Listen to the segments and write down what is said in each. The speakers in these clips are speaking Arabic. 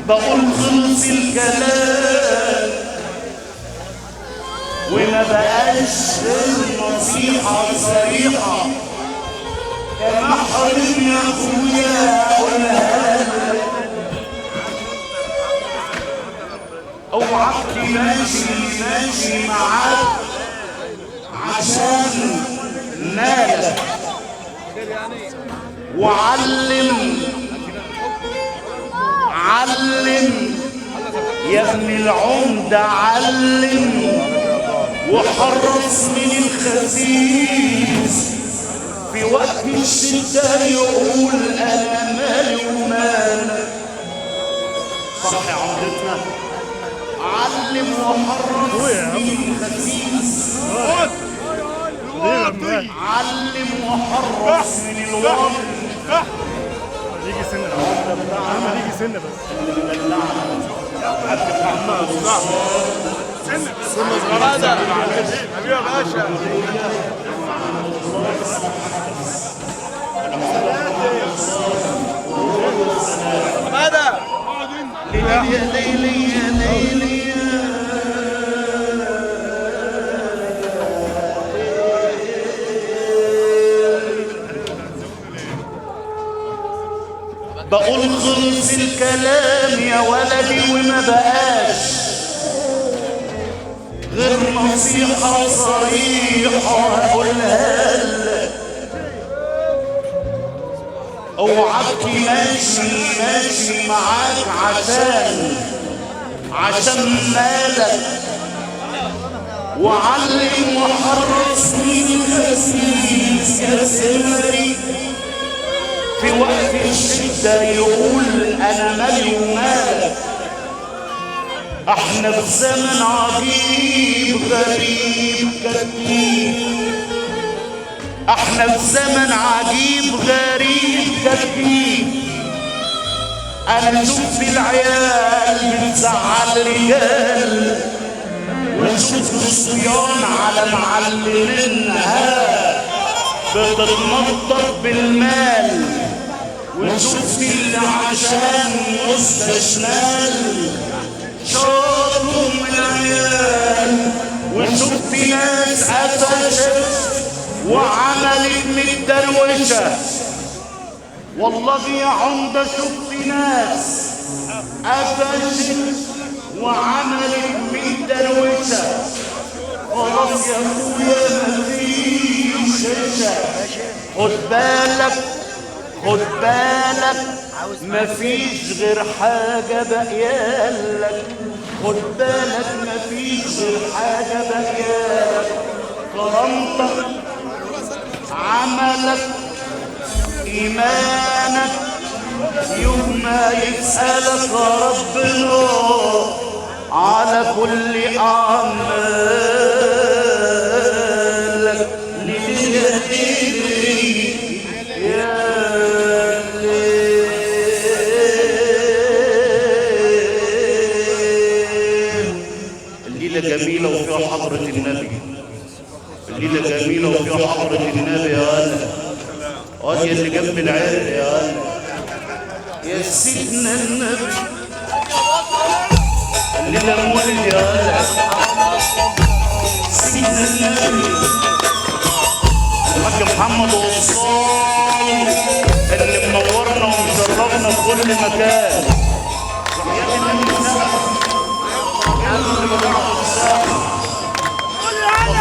بقول خلص الكلام وما بقاش النصيحة صريحة يا محرم يا اخويا قولها اوعك ماشي معاك عشان مالك وعلم يا ابن العمدة علم وحرص من الخسيس في وقت الشدة يقول انا مالي ومالك صح يا عمدتنا علم وحرص من الخسيس علم وحرص من الوطن يجي سنة بس سنة صغيرة حبيبي يا باشا ماذا؟ ليلي بقول خلص الكلام يا ولدي وما بقاش غير نصيحة صريحة هقولها لك اوعك ماشي معاك عشان مالك وعلم وحرص من الخسيس يا سمري في وقت الشدة يقول انا مالي ومالك احنا في زمن عجيب غريب كتير احنا في زمن عجيب غريب كتير انا شفت العيال بتزعل رجال وشفت الصبيان على معلمينها بتتنطط بالمال وشفت اللي عشان مستشمال شاطوا من العيال وشفت ناس قفشت وعملت من الدروشه والله يا عمده شفت ناس قفشت وعملت من الدروشه خلاص يا اخويا مفيش شاشه خد بالك مفيش غير حاجة بقيالك خد بالك مفيش غير حاجة بقيالك كرامتك عملك إيمانك يوم ما يسألك ربنا على كل أعمالك الليلة جميلة وفيها حضرة النبي الليلة جميلة وفيها حضرة النبي يا أنا يا اللي جنب العرق يا أنا يا سيدنا النبي الليلة المولد يا أنا سيدنا النبي الحاج محمد وصال اللي منورنا ومشرفنا في كل مكان يا النبي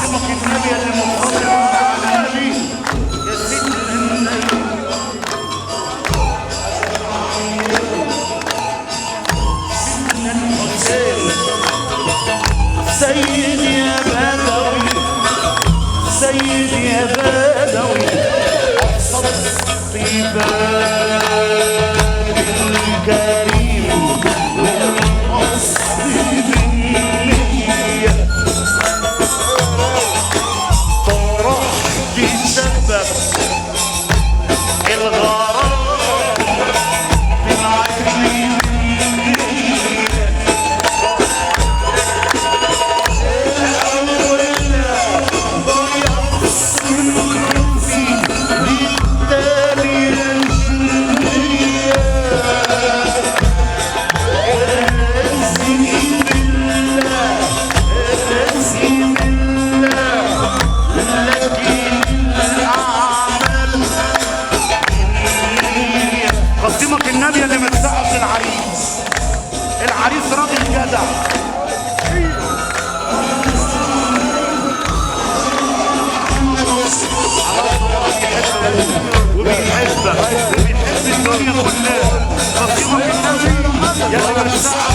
فاطمة النبي اللي مفضل على النبي يا سيدنا الحسين سيد يا بدوي سيد يا بدوي صدق في باب الكريم العريس راجل جدع. وبيحبك وبيحب الدنيا كلها. نصيبك النبي يا الساعة.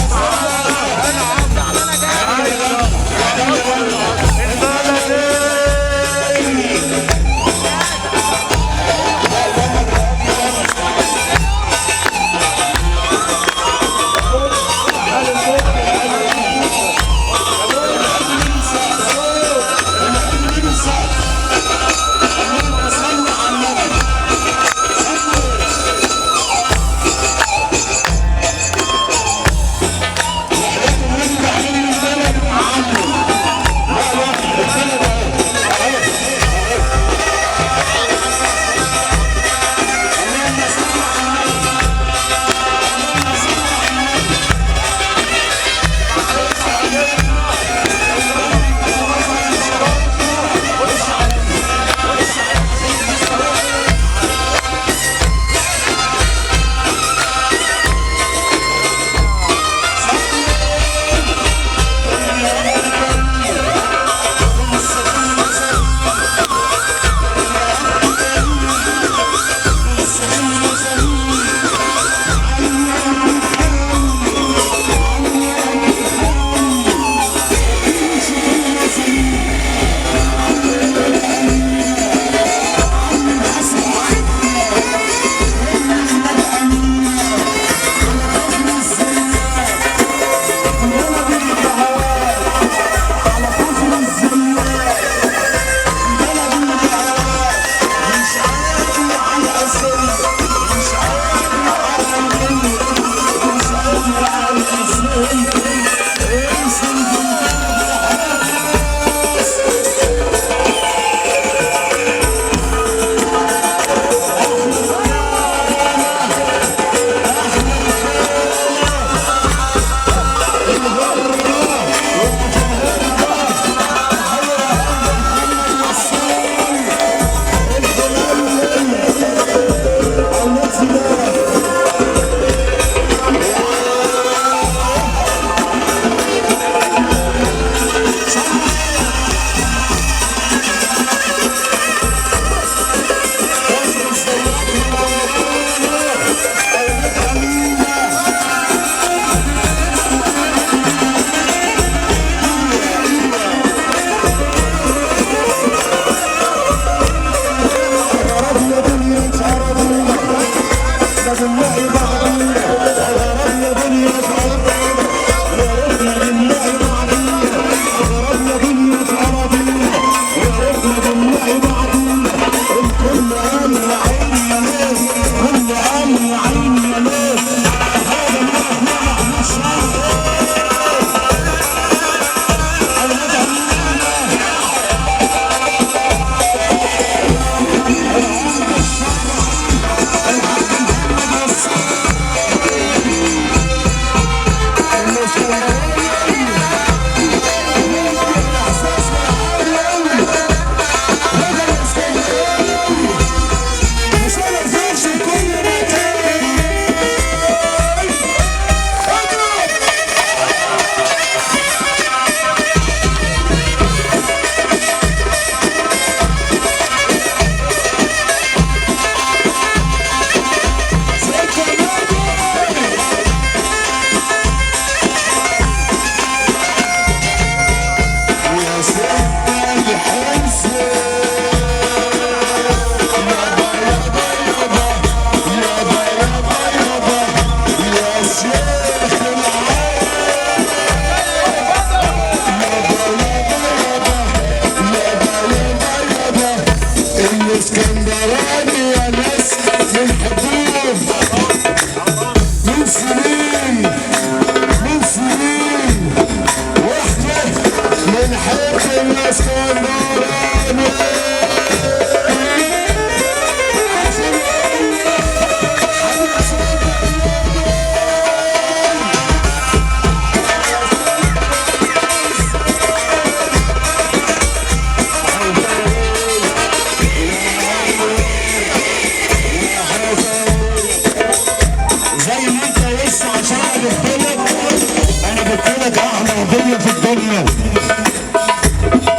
الدنيا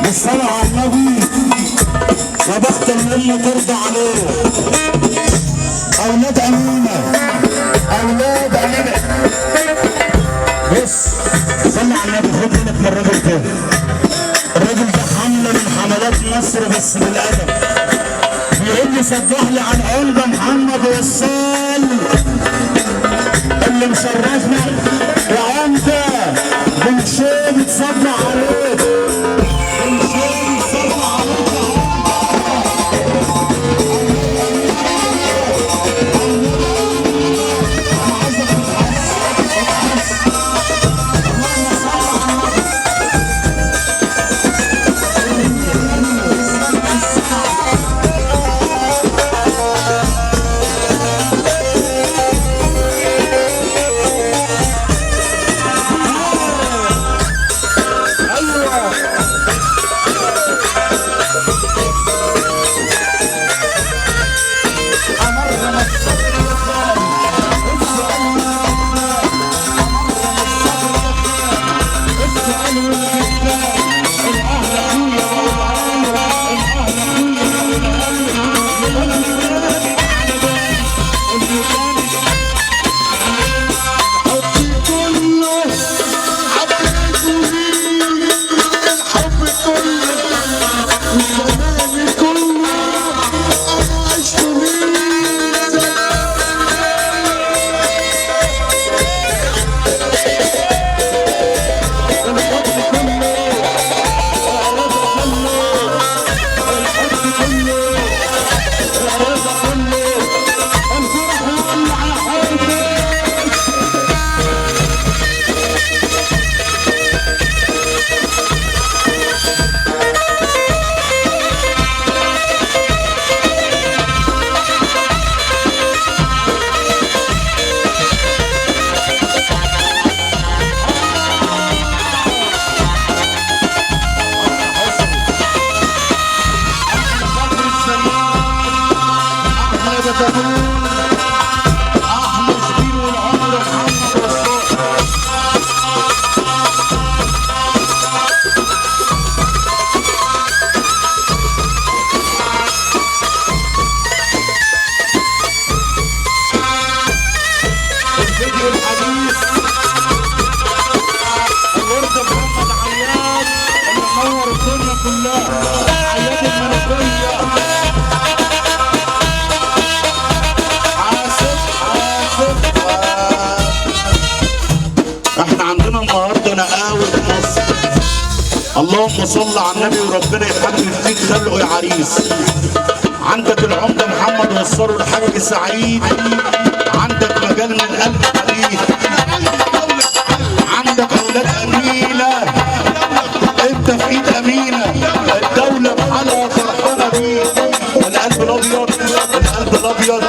بالصلاة على النبي يا بخت اللي ترضى عليه. اولاد امينه اولاد امينه. بص صلي على النبي. خد منك من الراجل ده. الراجل ده حمله من حملات مصر بس بالادب. بيقول لي صدح لي عن عمده محمد وصال اللي مشرفنا يا عمده. بنشوف بتصدع عليك. بنشوف بتصدع عليك يا اللهم صل على النبي وربنا يحبب فيك خلقه يا عريس. عندك العمده محمد وصار الحاج سعيد. عندك مجال من قلب حبيب. عندك اولاد امينه. انت في ايد امينه. الدوله بحالها فرحانه بيك. القلب الابيض القلب الابيض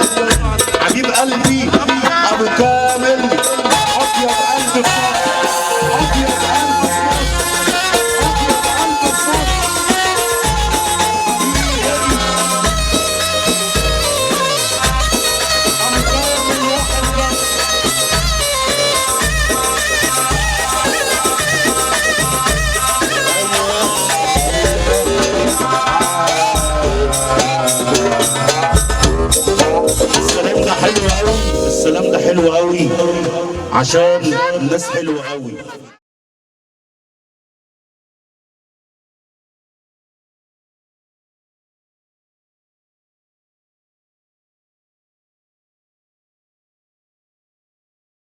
حبيب قلبي ابو كامل. ابيض قلب ابيض السلام ده حلو قوي عشان الناس حلوه قوي.